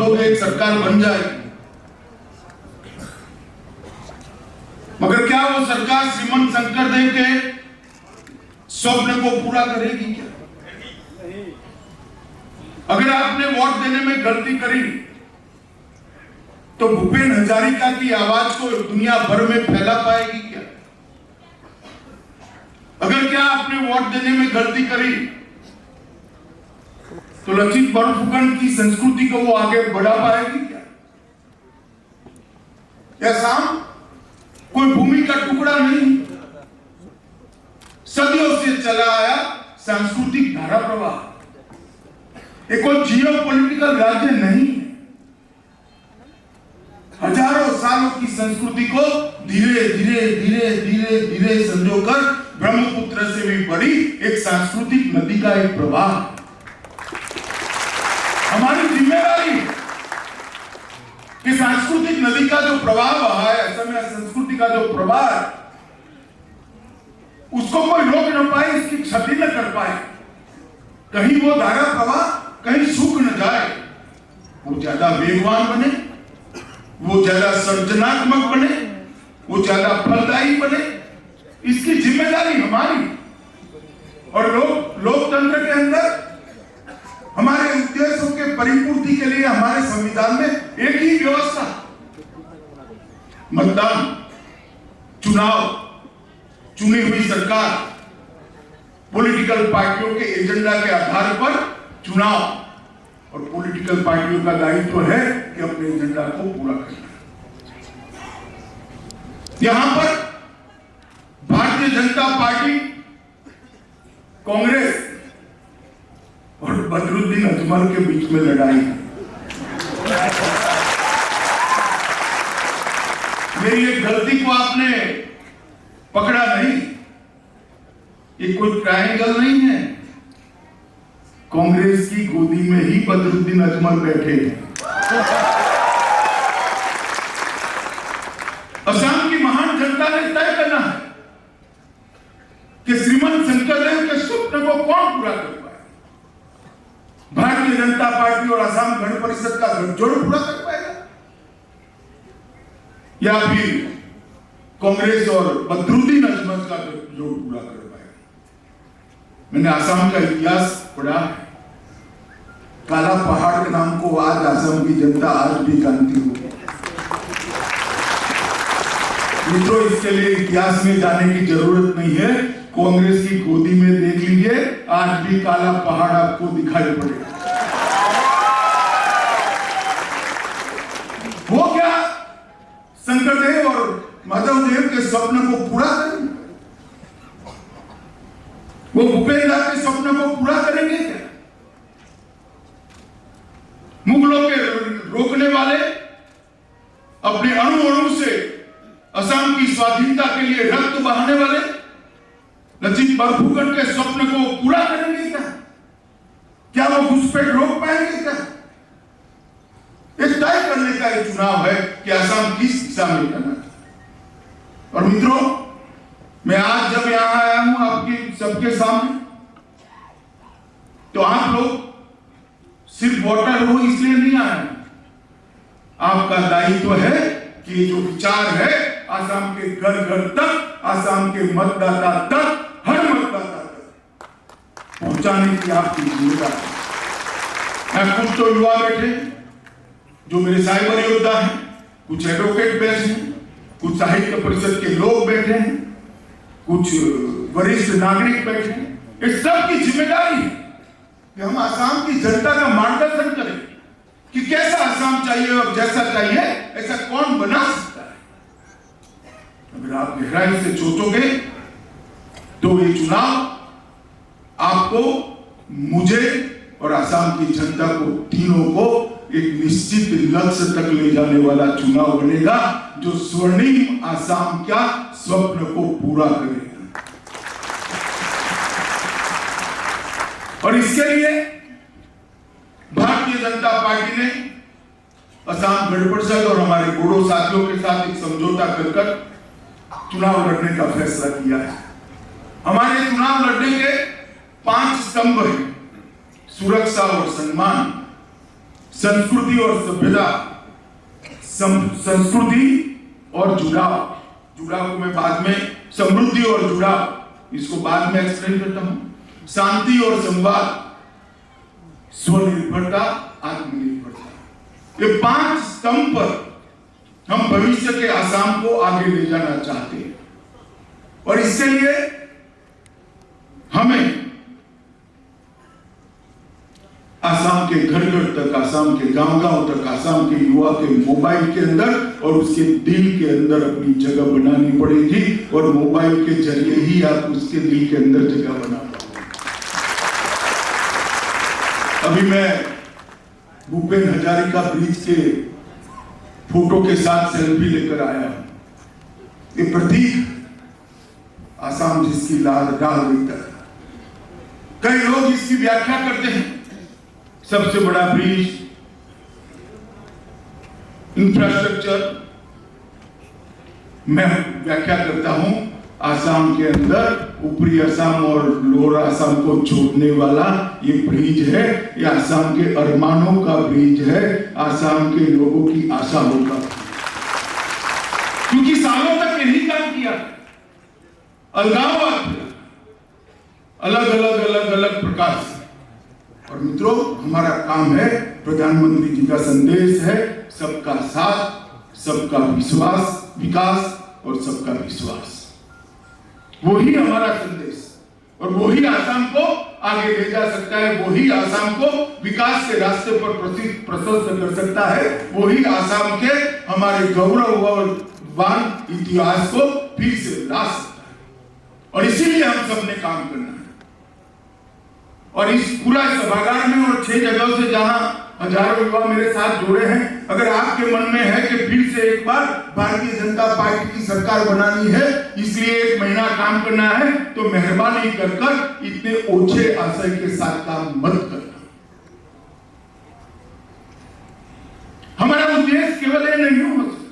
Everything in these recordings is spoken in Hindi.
दोगे एक सरकार बन जाएगी, मगर क्या वो सरकार श्रीमंत शंकरदेव के स्वप्न को पूरा करेगी क्या? अगर आपने वोट देने में गलती करी तो भूपेन हजारिका की आवाज को दुनिया भर में फैला पाएगी क्या? अगर क्या आपने वोट देने में गलती करी तो लचित बड़फुकन की संस्कृति को वो आगे बढ़ा पाएगी क्या? यह शाम कोई भूमि का टुकड़ा नहीं, सदियों से चला आया सांस्कृतिक धारा प्रवाह, ये कोई जियोपॉलिटिकल राज्य नहीं है। हजारों सालों की संस्कृति को धीरे धीरे धीरे धीरे धीरे संजोकर ब्रह्मपुत्र से भी बड़ी एक सांस्कृतिक नदी का एक प्रवाह। हमारी जिम्मेदारी कि सांस्कृतिक नदी का जो प्रवाह बहा है, असम में संस्कृति का जो प्रवाह है, उसको कोई रोक न पाए, इसकी क्षति न कर पाए, कहीं वो धारा प्रवाह कहीं सूख न जाए, वो ज्यादा वेगवान बने, वो ज्यादा सृजनात्मक बने, वो ज्यादा फलदायी बने, इसकी जिम्मेदारी हमारी। और लोकतंत्र के अंदर हमारे उद्देश्यों के परिपूर्ति के लिए हमारे संविधान में एक ही व्यवस्था, मतदान, चुनाव, चुनी हुई सरकार, पॉलिटिकल पार्टियों के एजेंडा के आधार पर चुनाव, और पॉलिटिकल पार्टियों का दायित्व है कि अपने एजेंडा को पूरा करना। यहां पर भारतीय जनता पार्टी, कांग्रेस और बदरुद्दीन अजमल के बीच में लड़ाई है। मेरी एक गलती को आपने पकड़ा नहीं, ये कोई ट्रायंगल नहीं है, कांग्रेस की गोदी में ही बदरुद्दीन अजमल बैठे हैं। असम की महान जनता ने तय करना है कि श्रीमंत शंकरदेव के स्वप्न को कौन पूरा कर पाए। भारतीय जनता पार्टी और असम गण परिषद का गठजोड़ पूरा कर पाएगा, या फिर कांग्रेस और बदरुद्दीन अजमल का गठजोड़ पूरा कर पाएगा। मैंने असम का इतिहास पढ़ा है, काला पहाड़ के नाम को आज असम की जनता आज भी जानती हो। मित्रों, इसके लिए इतिहास में जाने की जरूरत नहीं है, कांग्रेस की गोदी में देख लीजिए, आज भी काला पहाड़ आपको दिखाई पड़ेगा। वो क्या शंकरदेव और माधवदेव के स्वप्न को पूरा करेंगे? वो भूपेन दास के स्वप्न को पूरा करेंगे क्या? मुगलों के रोकने वाले, अपने अणु अणु से असम की स्वाधीनता के लिए रक्त बहाने वाले लचित बड़फुकन के स्वप्न को पूरा करेंगे क्या? क्या वो घुसपैठ रोक पाएंगे क्या? ये तय करने का एक चुनाव है कि असम किस दिशा में करना है। और मित्रों, मैं आज जब यहां आया हूं आपके सबके सामने, तो आप लोग सिर्फ वोटर हो इसलिए नहीं आए। आपका दायित्व है कि जो विचार है असम के घर घर तक, असम के मतदाता तक, हर मतदाता तक पहुंचाने की आपकी जिम्मेदारी है। मैं कुछ तो युवा बैठे जो मेरे साइबर योद्धा हैं, कुछ एडवोकेट बैठे हैं, कुछ साहित्य परिषद के लोग बैठे हैं, कुछ वरिष्ठ नागरिक बैठे हैं। इस सब की जिम्मेदारी है कि हम असम की जनता का मार्गदर्शन करें कि कैसा असम चाहिए और जैसा चाहिए ऐसा कौन बना सकता है। अगर आप गहराई से सोचोगे तो ये चुनाव आपको, मुझे और असम की जनता को, तीनों को एक निश्चित लक्ष्य तक ले जाने वाला चुनाव बनेगा, जो स्वर्णिम असम का स्वप्न को पूरा करेगा। और इसके लिए भारतीय जनता पार्टी ने असम गण परिषद और हमारे बोडो साथियों के साथ एक समझौता कर चुनाव लड़ने का फैसला किया है। हमारे चुनाव लड़ने के 5 स्तंभ हैं: सुरक्षा और सम्मान, संस्कृति और सभ्यता, संस्कृति और जुड़ाव को मैं बाद में, समृद्धि और जुड़ाव इसको बाद में एक्सप्लेन करता हूं, शांति और संवाद, स्वनिर्भरता, आत्मनिर्भरता, ये 5 स्तंभ पर हम भविष्य के आसाम को आगे ले जाना चाहते हैं। और इसके लिए हमें आसाम के घर घर तक, आसाम के गांव गांव तक, आसाम के युवा के मोबाइल के अंदर और उसके दिल के अंदर अपनी जगह बनानी पड़ेगी, और मोबाइल के जरिए ही आप उसके दिल के अंदर जगह बना पाओगे। अभी मैं भूपेन हजारिका ब्रिज के फोटो के साथ सेल्फी लेकर आया हूं। ये प्रतीक आसाम जिसकी लाल डाल देता है। कई लोग इसकी व्याख्या करते हैं, सबसे बड़ा ब्रिज, इंफ्रास्ट्रक्चर। मैं व्याख्या करता हूं, आसाम के अंदर ऊपरी आसाम और लोअर आसाम को जोड़ने वाला ये ब्रिज है। ये आसाम के अरमानों का ब्रिज है, आसाम के लोगों की आशाओं का, क्योंकि सालों तक यही काम किया, अलगाववाद, अलग अलग प्रकार से। और मित्रों, हमारा काम है, प्रधानमंत्री जी का संदेश है, सबका साथ, सबका विश्वास, विकास और सबका विश्वास। वही हमारा संदेश, और वही आसाम को आगे ले जा सकता है, वही आसाम को विकास के रास्ते पर प्रशस्त कर सकता है, वही आसाम के हमारे गौरववान इतिहास को फिर से ला सकता है। और इसीलिए हम सबने काम करना है। और इस पूरा सभागार में और 6 जगहों से जहां हजारों युवा मेरे साथ जुड़े हैं, अगर आपके मन में है कि फिर से एक बार भारतीय जनता पार्टी की सरकार बनानी है, इसलिए 1 महीना काम करना है, तो मेहरबानी कर इतने ओछे आशय के साथ काम मत करना। हमारा उद्देश्य केवल ये नहीं हो सकता,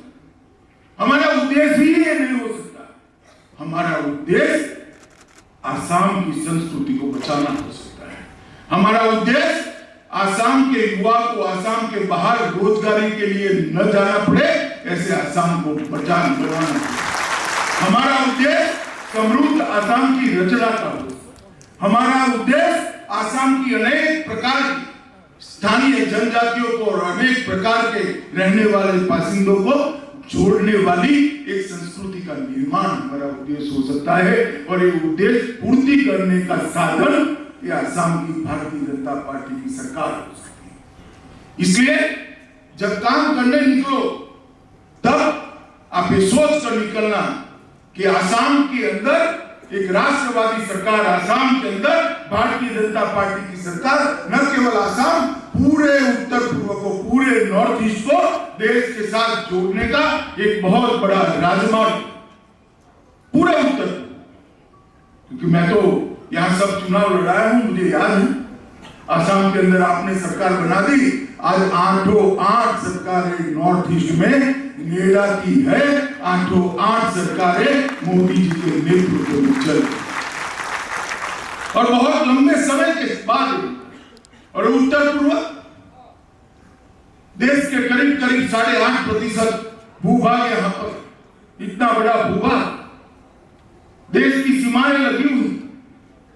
हमारा उद्देश्य ही ये नहीं हो सकता, हमारा उद्देश्य आसाम की संस्कृति को बचाना हो सकता है। हमारा उद्देश्य आसाम के युवा को आसाम के बाहर रोजगारी के लिए न जाना पड़े, ऐसे आसाम को बनाना। हमारा उद्देश्य समृद्ध आसाम की रचना का हो। हमारा उद्देश्य आसाम की अनेक प्रकार की स्थानीय जनजातियों को और अनेक प्रकार के रहने वाले बासिंदों को जोड़ने वाली एक संस्कृति का निर्माण हमारा उद्देश्य हो सकता है। और ये उद्देश्य पूर्ति करने का साधन ये आसाम की भारतीय जनता पार्टी की सरकार हो सकती है। इसलिए जब काम करने निकलो, तब आप ये सोच कर निकलना कि आसाम के अंदर एक राष्ट्रवादी सरकार, आसाम के अंदर भारतीय जनता पार्टी की सरकार, न केवल आसाम, पूरे उत्तर पूर्व को, पूरे नॉर्थ ईस्ट को देश के साथ जोड़ने का एक बहुत बड़ा राजमार्ग, पूरे उत्तर। क्योंकि मैं तो यहां सब चुनाव लड़ाया हूं, मुझे याद है आसाम के अंदर आपने सरकार बना दी, आज 8 सरकारें नॉर्थ ईस्ट में नेडा की है, 8 सरकारें मोदी जी के नेतृत्व में चल, और बहुत लंबे समय के बाद। और उत्तर पूर्व देश के करीब 8.5% भूभाग, यहां पर इतना बड़ा भूभाग, देश की सीमाएं लगी हुई,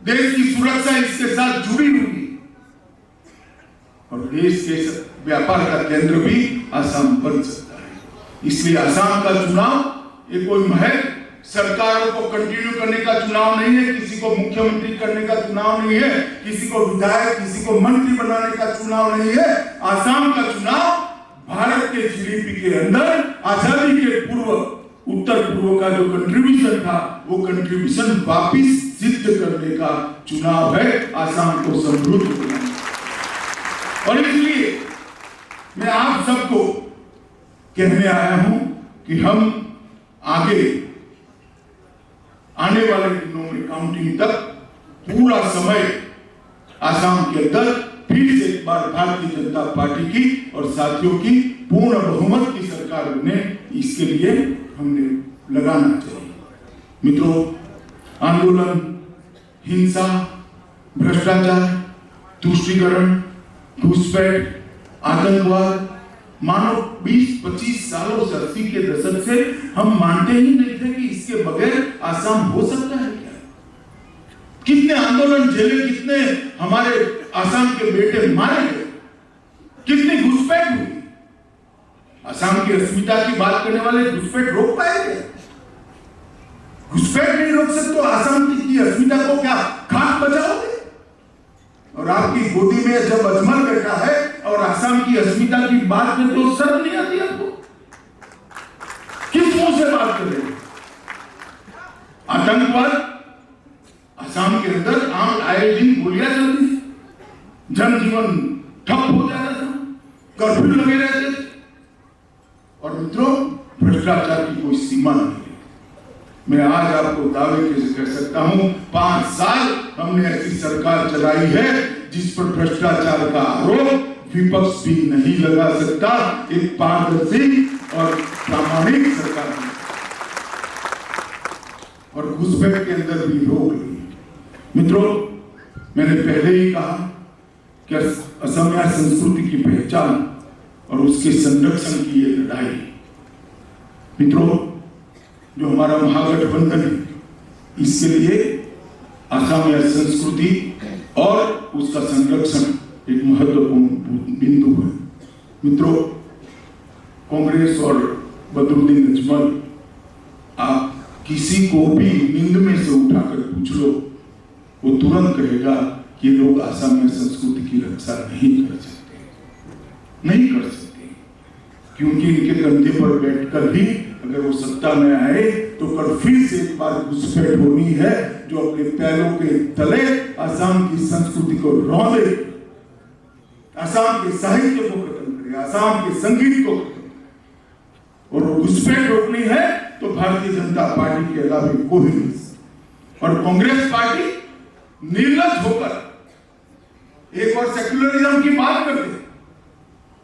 देश की सुरक्षा इसके साथ जुड़ी हुई, और देश के व्यापार का केंद्र भी आसाम बन सकता है। इसलिए आसाम का चुनाव ये कोई महज सरकारों को कंटिन्यू करने का चुनाव नहीं है, किसी को मुख्यमंत्री करने का चुनाव नहीं है, किसी को विधायक, किसी को मंत्री बनाने का चुनाव नहीं है। आसाम का चुनाव भारत के जीडीपी के अंदर आजादी के पूर्व उत्तर पूर्व का जो कंट्रीब्यूशन था, वो कंट्रीब्यूशन वापिस सिद्ध करने का चुनाव है, आसाम को समृद्ध बनाने। और इसलिए मैं आप सबको कहने आया हूं कि हम आगे आने वाले दिनों में काउंटिंग तक पूरा समय आसाम के अंदर फिर से एक बार भारतीय जनता पार्टी की और साथियों की पूर्ण बहुमत की सरकार बने, इसके लिए हमने लगाना चाहिए। मित्रों, आंदोलन, हिंसा, भ्रष्टाचार, तुष्टीकरण, घुसपैठ आतंकवाद, मानो 20-25 सालों से 80 के दशक से हम मानते ही नहीं थे कि इसके बगैर आसाम हो सकता है क्या। कितने आंदोलन झेले, कितने हमारे आसाम के बेटे मारे गए, कितनी घुसपैठ हुई। आसाम की अस्मिता की बात करने वाले घुसपैठ रोक पाएंगे? घुसपैठ नहीं रोक सकते तो आसाम की अस्मिता को क्या खाक बचाओगे? और आपकी गोदी में जब अजमल बैठा है और आसाम की अस्मिता की बात में तो शर्म नहीं आती आपको? किस मुंह से बात कर रहे हैं? आतंकवाद आसाम के अंदर आम आए दिन गोलियां चलती थी, जनजीवन ठप हो जाता था, कर्फ्यू लगे रहते थे। और मित्रों, भ्रष्टाचार की कोई सीमा नहीं है। मैं आज आपको दावे से कह सकता हूं, 5 साल हमने ऐसी सरकार चलाई है जिस पर भ्रष्टाचार का आरोप विपक्ष भी नहीं लगा सकता। एक पारदर्शी और प्रामाणिक सरकार है। और घुसपैठ के अंदर भी रोक ली। मित्रों, मैंने पहले ही कहा कि असमिया संस्कृति की पहचान और उसके संरक्षण की ये लड़ाई, मित्रों, जो हमारा महागठबंधन है, इसके लिए असमिया संस्कृति और उसका संरक्षण एक महत्वपूर्ण बिंदु है। मित्रों, कांग्रेस और बदरुद्दीन अजमल, आप किसी को भी नींद में से उठाकर पूछ लो, वो तुरंत कहेगा कि लोग असमिया संस्कृति की रक्षा नहीं कर सकते, नहीं कर सकते, क्योंकि इनके कंधे पर बैठकर ही अगर वो सत्ता में आए तो कल फिर से एक बार घुसपैठ होनी है, जो अपने पैरों के तले असम की संस्कृति को रौंदे, असम के साहित्य को खत्म करे, असम के संगीत को खत्म करे। और वो घुसपैठ रोकनी है तो भारतीय जनता पार्टी के अलावा कोई नहीं। और कांग्रेस पार्टी निर्लज होकर एक और सेक्युलरिज्म की बात करते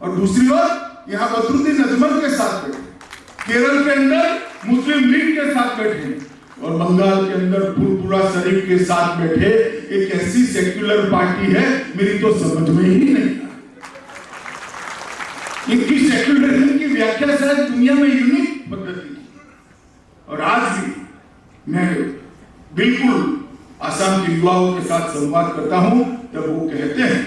और दूसरी ओर यहां बदरुद्दीन अजमल के साथ बैठे, केरल के अंदर मुस्लिम लीग के साथ बैठे और बंगाल के अंदर फुलपुरा शरीफ के साथ बैठे। एक ऐसी सेक्युलर पार्टी है, मेरी तो समझ में ही नहीं आता। इनकी सेक्युलरिज्म की व्याख्या शायद दुनिया में यूनिक पद्धति है। और आज भी मैं बिल्कुल असम के युवाओं के साथ संवाद करता हूं, जब वो कहते हैं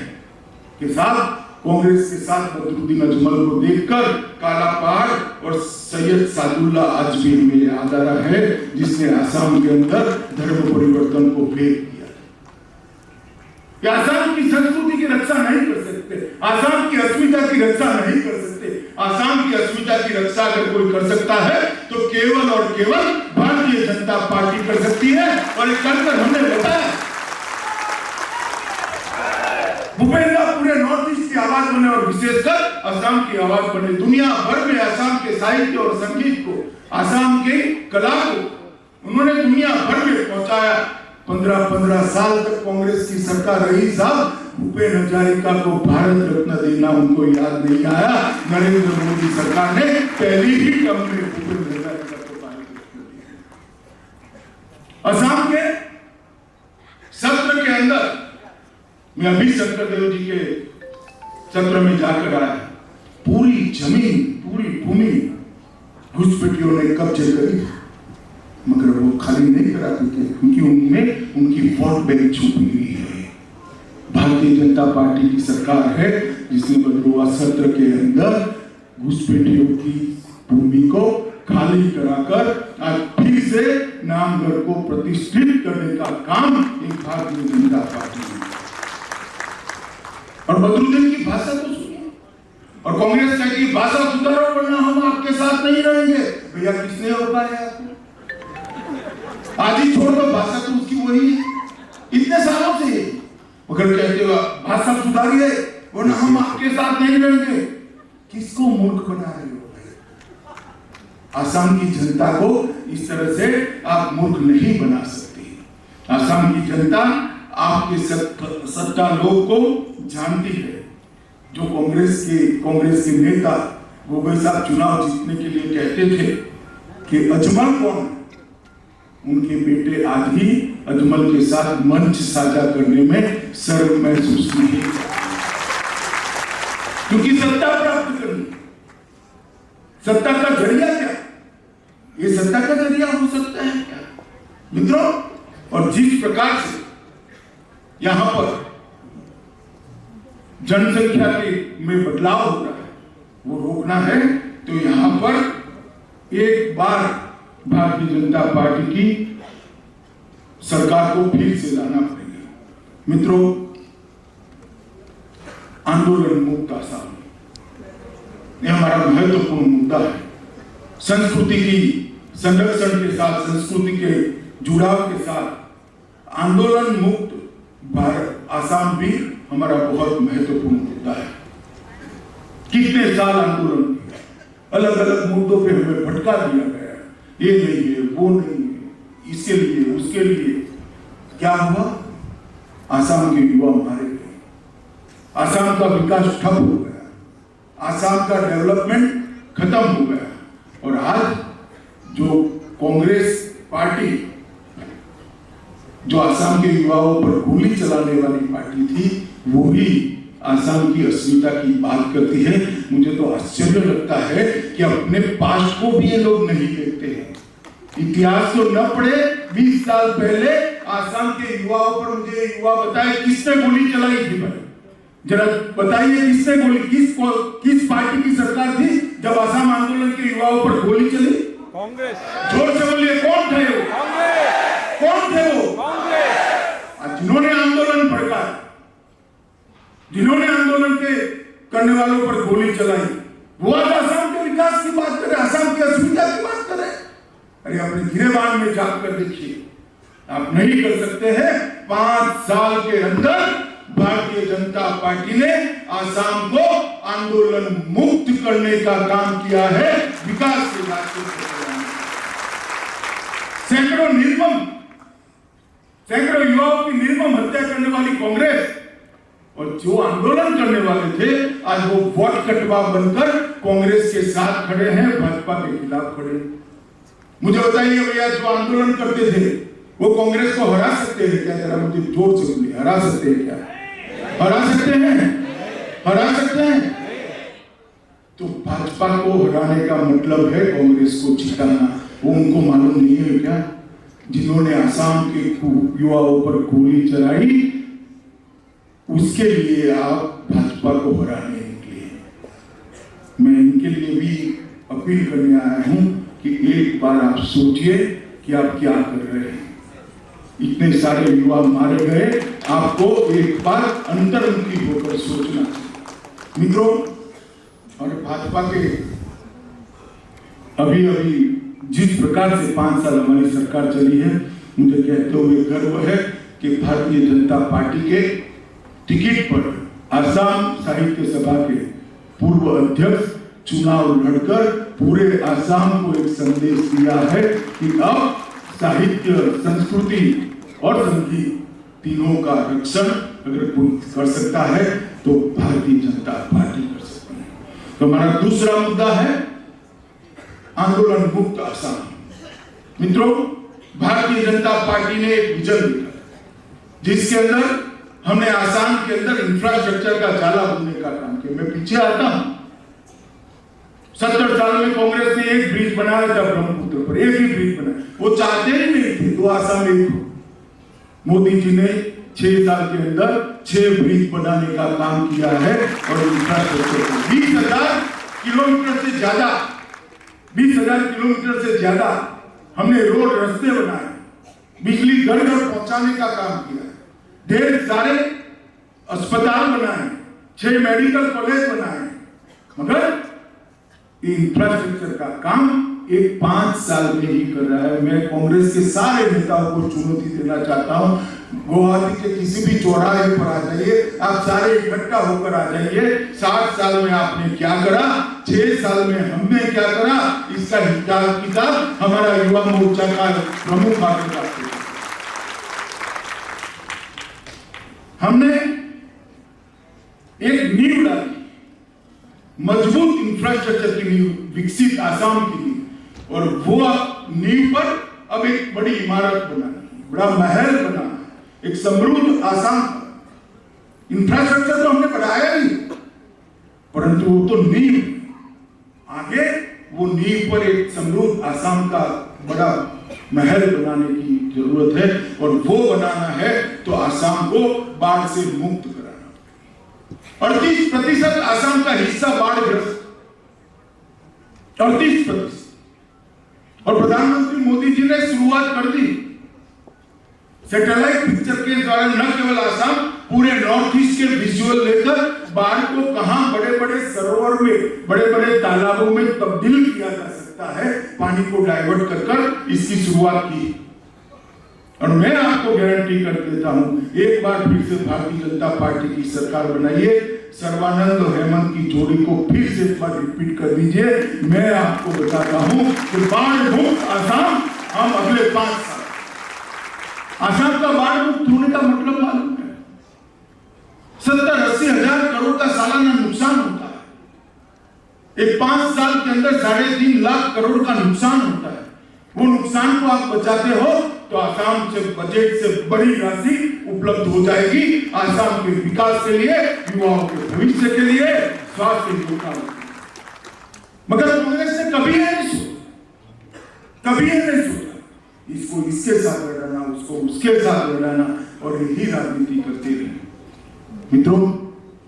कि साहब, कांग्रेस के साथ बदरुद्दीन अजमल को देखकर काला पहाड़ और सैयद सादुल्ला आज भी हमें याद आ रहा है, जिसने आसाम के अंदर धर्म परिवर्तन को फेंक दिया। कि आसाम की संस्कृति की रक्षा नहीं कर सकते, आसाम की अस्मिता की रक्षा नहीं कर सकते। आसाम की अस्मिता की रक्षा अगर कोई कर सकता है तो केवल और केवल भारतीय जनता पार्टी कर सकती है। और एक कर हमने बताया, भूपेंद्र पूरे नॉर्थ ईस्ट की आवाज बने और विशेषकर असम की आवाज बने। दुनिया भर में असम के साहित्य और संगीत को, असम के कला को उन्होंने दुनिया भर में पहुंचाया। 15 साल तक कांग्रेस की सरकार रही साहब, भूपेन हजारिका को भारत रत्न देना उनको याद नहीं आया। नरेंद्र मोदी सरकार ने पहली ही टर्म में भूपेन हजारिका को भारत रत्न दिया। असम के सत्र के अंदर मैं अभी शंकरदेव जी के सत्र में जाकर आया, पूरी जमीन, पूरी भूमि घुसपैठियों ने कब्जे करी, मगर वो खाली नहीं कराते थे, क्योंकि उनमें उनकी वोट बैंक छुपी हुई है। भारतीय जनता पार्टी की सरकार है जिसने बदरुआ सत्र के अंदर घुसपैठियों की भूमि को खाली कराकर आज फिर से नामगढ़ को प्रतिष्ठित करने का काम एक भारतीय जनता पार्टी ने। और बदरुद्दीन की भाषा तो सुनिए। और कांग्रेस कहती है भाषा सुधारो वरना हम आपके साथ नहीं रहेंगे। भैया किसने हो पाया आपको? आज ही छोड़ दो, भाषा तो उसकी वही है, इतने सालों से। मगर कहते हो भाषा सुधारिए वरना हम आपके साथ नहीं रहेंगे। किसको मूर्ख बना रहे हो भाई? आसाम की जनता को इस तरह से आप मूर्ख नहीं बना सकते। आसाम की जनता आपके सत्ता लोग को जानती है। जो कांग्रेस के नेता गोगोई साहब चुनाव जीतने के लिए कहते थे कि अजमल कौन, उनके बेटे आज ही अजमल के साथ मंच साझा करने में शर्म महसूस नहीं। क्योंकि सत्ता प्राप्त करनी, सत्ता का जरिया क्या, ये सत्ता का जरिया हो सकता है क्या मित्रों? और जिस प्रकार से यहां पर जनसंख्या में बदलाव हो रहा है वो रोकना है, तो यहां पर एक बार भारतीय जनता पार्टी की सरकार को फिर से लाना पड़ेगा। मित्रों, आंदोलन मुक्त आसाम यह हमारा महत्वपूर्ण मुद्दा है। संस्कृति की संरक्षण के साथ, संस्कृति के जुड़ाव के साथ आंदोलन मुक्त भारत आसाम भी हमारा बहुत महत्वपूर्ण मुद्दा है। कितने साल आंदोलन किया, अलग अलग मुद्दों पे हमें भटका दिया गया, ये नहीं है, वो नहीं है, इसके लिए उसके लिए। क्या हुआ? आसाम के युवा मारे गए, आसाम का विकास ठप हो गया, आसाम का डेवलपमेंट खत्म हो गया। और आज जो कांग्रेस पार्टी, जो आसाम के युवाओं पर गोली चलाने वाली पार्टी थी, वो ही आसाम की अस्मिता की बात करती है। मुझे तो आश्चर्य लगता है कि अपने पास्ट को भी ये लोग नहीं देखते हैं। इतिहास तो न पढ़े। 20 साल पहले आसाम के युवाओं पर मुझे युवा बताए किसने गोली चलाई थी भाई, जरा बताइए किसने गोली, किस पार्टी की सरकार थी जब आसाम आंदोलन के युवाओं पर गोली चली? कांग्रेस। जोर से बोलिए, कौन थे वो? कांग्रेस। कौन थे वो? कांग्रेस। जिन्होंने आंदोलन भड़काया, जिन्होंने आंदोलन के करने वालों पर गोली चलाई, वो आज आसाम के विकास की बात करें, आसाम की अस्मिता की बात करें। अरे अपने गिरेबान में जाकर देखिए, आप नहीं कर सकते हैं। 5 साल के अंदर भारतीय जनता पार्टी ने आसाम को आंदोलन मुक्त करने का काम किया है, विकास के रास्ते पर। सैकड़ों युवाओं की निर्मम हत्या करने वाली कांग्रेस और जो आंदोलन करने वाले थे, आज वो वोट कटवा बनकर कांग्रेस के साथ खड़े हैं, भाजपा के खिलाफ खड़े। मुझे बताइए भैया, जो आंदोलन करते थे वो कांग्रेस को हरा सकते हैं क्या? जरा मुझे जोर से बोलिए, हरा सकते हैं क्या? हरा सकते हैं? हरा सकते हैं? तो भाजपा को हराने का मतलब है कांग्रेस को जिताना। वो उनको मालूम नहीं है क्या? जिन्होंने आसाम के युवाओं पर गोली चलाई, उसके लिए आप भाजपा को हराने निकले। मैं इनके लिए भी अपील करने आया हूं कि एक बार आप सोचिए कि आप क्या कर रहे हैं। इतने सारे युवा मारे गए, आपको एक बार अंतर्मुखी होकर सोचना चाहिए मित्रों। और भाजपा के अभी जिस प्रकार से 5 साल हमारी सरकार चली है, मुझे कहते हुए गर्व है कि भारतीय जनता पार्टी के टिकट पर आसाम साहित्य सभा के पूर्व अध्यक्ष चुनाव लड़कर पूरे आसाम को एक संदेश दिया है कि अब साहित्य, संस्कृति और संगीत तीनों का रक्षण अगर कोई कर सकता है तो भारतीय जनता पार्टी कर सकती है। तो हमारा दूसरा मुद्दा है आंदोलन मुक्त आसाम। मित्रों, भारतीय जनता पार्टी ने एक विजन दिया जिसके अंदर हमने आसाम के अंदर इंफ्रास्ट्रक्चर का जाला बुनने का काम किया। मैं पीछे आता हूं, 70 साल में कांग्रेस ने एक ब्रिज बनाया था ब्रह्मपुत्र पर, एक ही ब्रिज बनाया। वो चाहते ही नहीं थे तो आसाम एक हो। मोदी जी ने 6 साल के अंदर 6 ब्रिज बनाने का काम किया है और इंफ्रास्ट्रक्चर 20,000 किलोमीटर से ज्यादा, 20,000 किलोमीटर से ज्यादा हमने रोड रास्ते बनाए, बिजली घर घर पहुंचाने का काम किया, ढेर सारे अस्पताल बनाए, 6 मेडिकल कॉलेज बनाए। मगर इंफ्रास्ट्रक्चर का काम एक 5 साल में ही कर रहा है। मैं कांग्रेस के सारे नेताओं को चुनौती देना चाहता हूं, गुवाहाटी के किसी भी चौराहे पर आ जाइए, आप सारे इकट्ठा होकर आ जाइए। 60 साल में आपने क्या करा, 6 साल में हमने क्या करा, इसका हिसाब किताब हमारा युवा मोर्चा का प्रमुख आगे। हमने एक नींव डाली, मजबूत इंफ्रास्ट्रक्चर की नींव, विकसित आसाम की नींव, और वो नींव पर अब एक बड़ी इमारत बनानी, बड़ा महल बनाना, एक समृद्ध आसाम। इंफ्रास्ट्रक्चर तो हमने बढ़ाया नहीं, परंतु वो तो नींव, आगे वो नींव पर एक समृद्ध आसाम का बड़ा महल बनाने की जरूरत है, और वो बनाना है तो आसाम को बाढ़ से मुक्त कराना। 38% आसाम का हिस्सा बाढ़ग्रस्त, 38%। और प्रधानमंत्री मोदी जी ने शुरुआत कर दी सैटेलाइट पिक्चर के द्वारा, न केवल आसाम, पूरे नॉर्थ ईस्ट के विजुअल लेकर बाढ़ को कहां बड़े बड़े सरोवर में, बड़े बड़े तालाबों में तब्दील किया जा सकता है, पानी को डाइवर्ट कर इसकी शुरुआत की। और मैं आपको गारंटी कर देता हूं, एक बार फिर से भारतीय जनता पार्टी की सरकार बनाइए, सर्बानंद और हेमंत की जोड़ी को फिर से एक बार रिपीट कर दीजिए। मैं आपको बताता हूं कि बाढ़ मुक्त आसाम हम अगले 5 साल, आसाम का बाढ़ मुक्त होने का मतलब मालूम है, 70-80 हजार करोड़ का सालाना नुकसान होता है। एक 5 साल के अंदर 3.5 लाख करोड़ का नुकसान होता है। वो नुकसान को आप बचाते हो तो आसाम से बजट से बड़ी राशि उपलब्ध हो जाएगी, आसाम के विकास के लिए, युवाओं के भविष्य के लिए, स्वास्थ्य योजना। मगर कांग्रेस ने कभी नहीं सोचा, कभी नहीं सोचा इसको इसके साथ लड़ाना, उसको उसके साथ लड़ाना, और यही राजनीति करते रहे। मित्रों,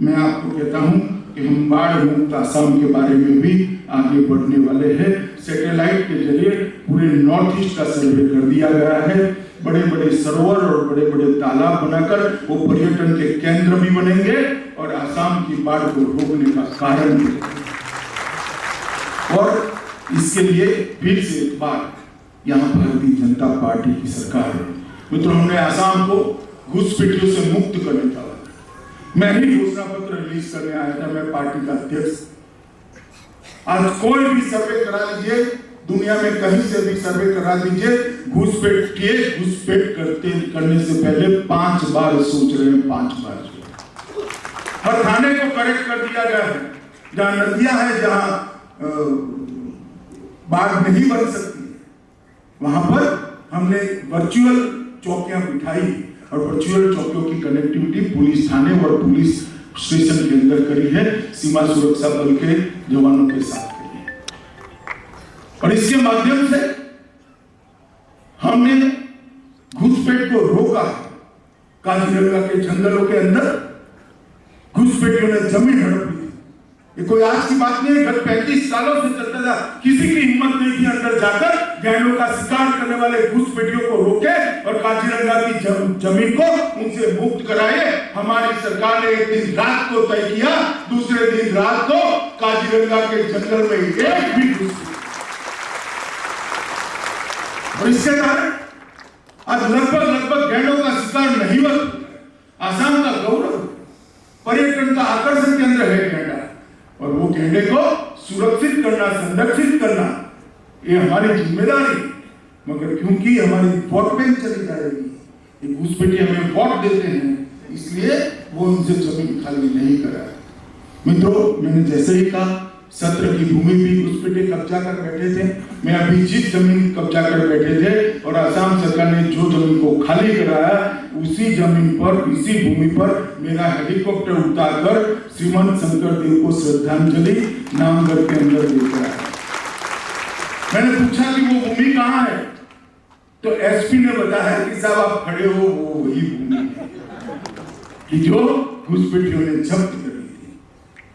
मैं आपको कहता हूं कि हम बाढ़ मुक्त आसाम के बारे में भी आगे बढ़ने वाले हैं। सैटेलाइट के जरिए पूरे नॉर्थ ईस्ट का सर्वे कर दिया गया है। बड़े बड़े सरोवर और बड़े बड़े तालाब बनाकर वो पर्यटन के केंद्र भी बनेंगे और आसाम की बाढ़ को रोकने का कारण भी। और इसके लिए फिर से एक बार यहाँ भारतीय जनता पार्टी की सरकार है। मित्रों, हमने आसाम को घुसपैठियों से मुक्त करने का, मैं ही घोषणा पत्र रिलीज करने आया था, मैं पार्टी का अध्यक्ष। आज कोई भी सर्वे करा लीजिए, दुनिया में कहीं से भी सर्वे करा दीजिए, घुसपैठ करने से पहले 5 बार सोच रहे हैं, 5 बार। हर थाने को करेक्ट कर दिया गया है, जहां नदियां हैं, जहां बाढ़ नहीं बन सकती, वहां पर हमने वर्चुअल चौकियां बिठाई और वर्चुअल चौकियों की कनेक्टिविटी पुलिस थाने और पुलिस स्टेशन के अंदर करी है, सीमा सुरक्षा बल के जवानों के साथ करी है। और इसके माध्यम से हमने घुसपैठ को रोका। काजीरंगा के जंगलों के अंदर घुसपैठियों ने जमीन हड़प ली। ये कोई आज की बात नहीं है, गत 35 सालों से चलता था। किसी की हिम्मत नहीं थी अंदर जाकर गैंडों का शिकार करने वाले घुसपैठियों को रोके और काजीरंगा की जमीन को उनसे मुक्त कराए। हमारी सरकार ने एक दिन रात को तय किया, दूसरे दिन रात को काजीरंगा के जंगल में एक भी घुस, और इसके कारण आज लगभग गैंडों का शिकार नहीं हुआ। आसाम का गौरव, पर्यटन का आकर्षण केंद्र है गैंडा, और वो गैंडे को सुरक्षित करना, संरक्षित करना, ये हमारी जिम्मेदारी। मगर क्योंकि हमारी वोट बैंक चली जा रही है, घुसपैठी हमें वोट देते हैं, इसलिए वो उनसे जमीन खाली नहीं करा। मित्रों, मैंने जैसे ही कहा, सत्र की भूमि भी घुसपैठी कब्जा कर बैठे थे। मैं अभी जिस जमीन कब्जा कर बैठे थे और आसाम सरकार ने जो जमीन को खाली कराया, उसी जमीन पर, इसी भूमि पर मेरा हेलीकॉप्टर उतारकर श्रीमंत शंकर देव को श्रद्धांजलि नामगढ़ के अंदर देकर आया। मैंने पूछा कि वो भूमि कहाँ है, तो एसपी ने बताया कि साहब आप खड़े हो, वो वही भूमि है कि जो घुसपैठियों ने जब्त करी थी।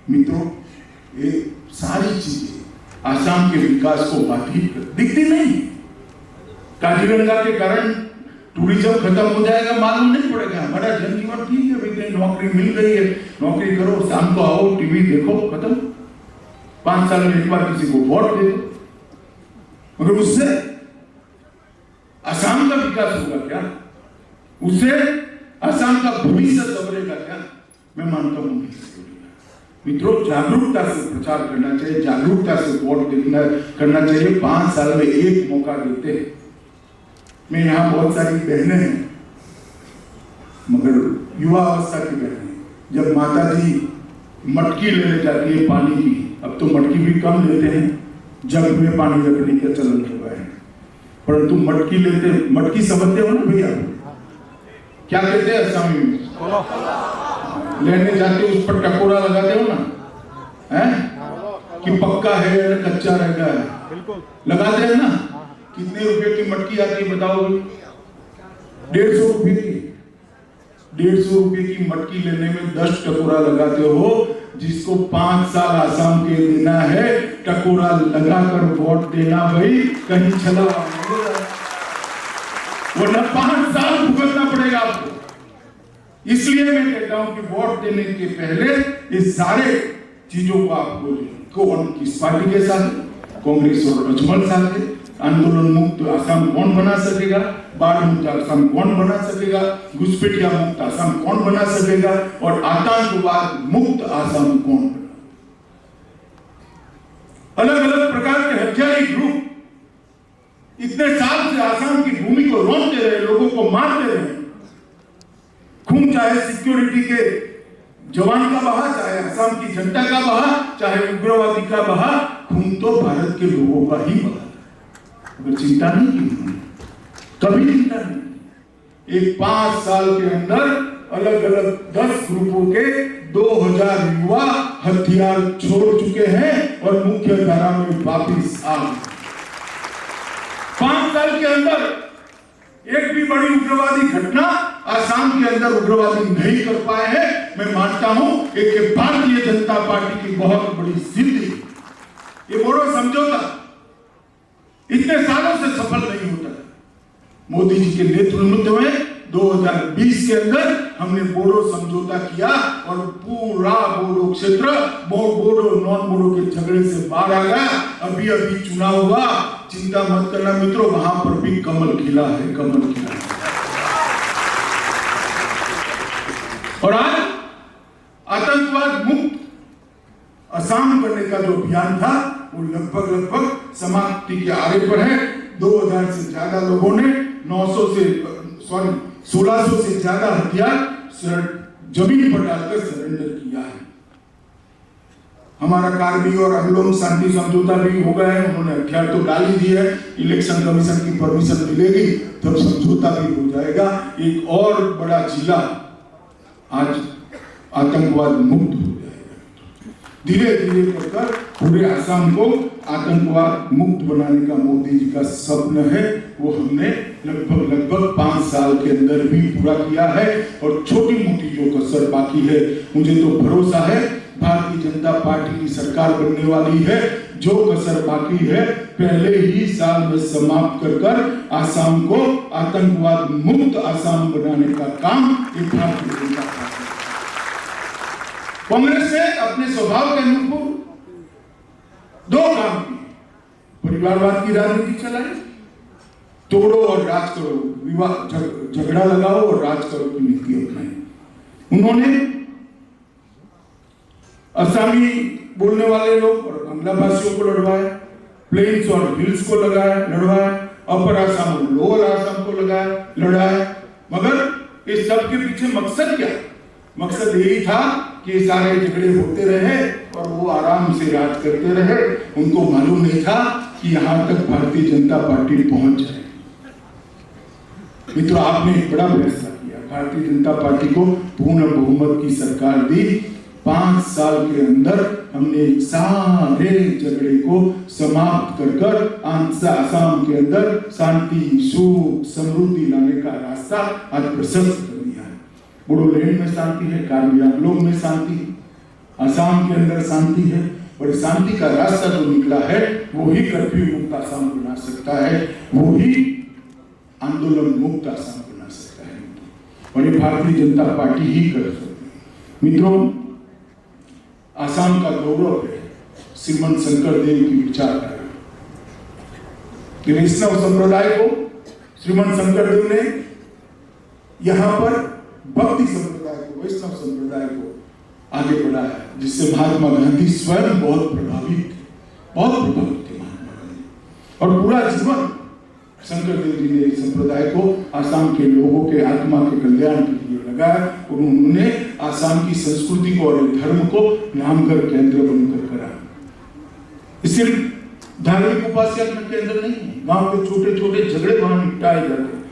मित्रों, ये सारी चीजें आसाम के विकास को बाधित दिखती नहीं। काजीरंगा के कारण टूरिज्म खत्म हो जाएगा, मालूम नहीं पड़ेगा। हमारा जनजीवन ठीक है, भाई नौकरी मिल गई है, नौकरी करो, शाम को आओ, टीवी देखो, खत्म। 5 साल में एक बार किसी को वोट दे दो, मगर उससे आसाम का विकास होगा क्या? उससे आसाम का भविष्य संवरेगा क्या? मैं मानता हूं। मित्रों, जागरूकता से प्रचार करना चाहिए, जागरूकता से वोट करना चाहिए। 5 साल में एक मौका देते हैं। मैं यहाँ बहुत सारी बहनें हैं, मगर युवा अवस्था की बहनें, जब माता जी मटकी लेने जाती है पानी की, अब तो मटकी भी कम लेते हैं, जग में पानी रखने का चलन हो गया है, परंतु मटकी लेते, मटकी समझते हो ना भैया, क्या कहते हैं असमी में? लेने जाते हो, उस पर टकोरा लगाते हो ना, है कि पक्का है या कच्चा रह गया है? बिल्कुल लगाते हैं ना। कितने रुपए की मटकी आती है बताओ? 150 रुपए की। 150 रुपए की मटकी लेने में 10 टकोरा लगाते हो। जिसको 5 साल आसाम के देना है, टकोरा लगाकर वोट देना भाई, कहीं चला वरना 5 साल भुगतना पड़ेगा आपको। इसलिए मैं कहता हूं कि वोट देने के पहले इस सारे चीजों को आपको कौन किस पार्टी के साथ, कांग्रेस और अजमल साथ है, आंदोलन मुक्त आसाम कौन बना सकेगा, बाढ़ मुक्त आसाम कौन बना सकेगा, घुसपैठिया मुक्त आसाम कौन बना सकेगा, और आतंकवाद मुक्त आसाम कौन बना। अलग अलग प्रकार के हथियारी ग्रुप इतने साल से आसाम की भूमि को रोंदते रहे, लोगों को मारते रहे। खून चाहे सिक्योरिटी के जवान का बहा, चाहे आसाम की जनता का बहा, चाहे उग्रवादी का बहा, खून तो भारत के लोगों का ही बहा। अगर चिंता नहीं की, कभी चिंता नहीं। एक 5 साल के अंदर अलग अलग 10 ग्रुपों के 2000 युवा हथियार छोड़ चुके हैं और मुख्य धारा में वापिस आ गए। 5 साल के अंदर एक भी बड़ी उग्रवादी घटना आसाम के अंदर उग्रवादी नहीं कर पाए हैं। मैं मानता हूं कि भारतीय जनता पार्टी की बहुत बड़ी सिद्धि। ये बोडो समझौता इतने सालों से सफल नहीं होता। मोदी जी के नेतृत्व में 2020 के अंदर हमने बोडो समझौता किया और पूरा बोडो क्षेत्र बोडो नॉन बोडो के झगड़े से बाहर आ गया। अभी अभी चुनाव हुआ, चिंता मत करना मित्रों, वहां पर भी कमल खिला है, कमल खिला है। और आज आतंकवाद मुक्त आसाम करने का जो अभियान था वो लगभग समाप्ति के आरे पर है। 2000 से ज्यादा लोगों ने 1600 से ज्यादा हथियार जमीन पर डालकर सरेंडर किया है। हमारा कार्बी और अंगलोंग शांति समझौता भी हो गया है, उन्होंने हथियार तो डाल ही दिए है। इलेक्शन कमीशन की परमिशन मिलेगी तब समझौता भी हो जाएगा। एक और बड़ा जिला आज आतंकवाद मुक्त हो जाएगा। धीरे धीरे कर पूरे आसाम को आतंकवाद मुक्त बनाने का मोदी जी का सपना है, वो हमने लगभग 5 साल के अंदर भी पूरा किया है। और छोटी मोटी जो कसर बाकी है, मुझे तो भरोसा है भारतीय जनता पार्टी की सरकार बनने वाली है। जो कसर बाकी है पहले ही साल में समाप्त कर आसाम को आतंकवाद मुक्त आसाम बनाने का काम एक भारतीय जनता पार्टी। कांग्रेस ने अपने स्वभाव के अनुरूप 2 काम किए, परिवारवाद की राजनीति चलाई, तोड़ो और राज करो, विवाद झगड़ा लगाओ और राज करो की नीति अपनाई। उन्होंने असमी बोलने वाले लोग और बांग्ला भाषियों को लड़वाया, प्लेन्स और हिल्स को लड़वाया, अपर आसाम और लोअर आसाम को लड़ाया। मगर इस सब के पीछे मकसद क्या? मकसद यही था कि सारे झगड़े होते रहे और वो आराम से राज करते रहे। उनको मालूम नहीं था कि यहां तक भारतीय जनता पार्टी पहुंच जाए। मित्रों, आपने एक बड़ा फैसला किया, भारतीय जनता पार्टी को पूर्ण बहुमत की सरकार दी। 5 साल के अंदर हमने सारे झगड़े को समाप्त कर आसाम के अंदर शांति, सुख, समृद्धि लाने का रास्ता आज प्रशस्त कर दिया है। बोडोलैंड में शांति है, कार्बी आंगलोंग में शांति है, आसाम के अंदर शांति है। और शांति का रास्ता जो निकला है वो ही कर्फ्यू मुक्त आसाम बना सकता है, वो ही आंदोलन मुक्त आसाम बना सकता है। और ये भारतीय जनता पार्टी ही कर सकती है। मित्रों, आसाम का गौरव है श्रीमंत शंकर देव की विचारधारा। वैष्णव संप्रदाय को श्रीमंत शंकर देव ने यहां पर भक्ति संप्रदाय को, वैष्णव संप्रदाय को आगे बढ़ाया, जिससे महात्मा गांधी स्वयं बहुत प्रभावित थे महात्मा गांधी। और पूरा जीवन शंकर देव जी ने संप्रदाय को आसाम के लोगों के आत्मा के कल्याण के लिए लगाया और उन्होंने आसाम की संस्कृति को और धर्म को नामकर केंद्र बनकर करा। सिर्फ धार्मिक उपासना केंद्र नहीं है, गांव के छोटे छोटे झगड़े वहां निपटाए जाते हैं।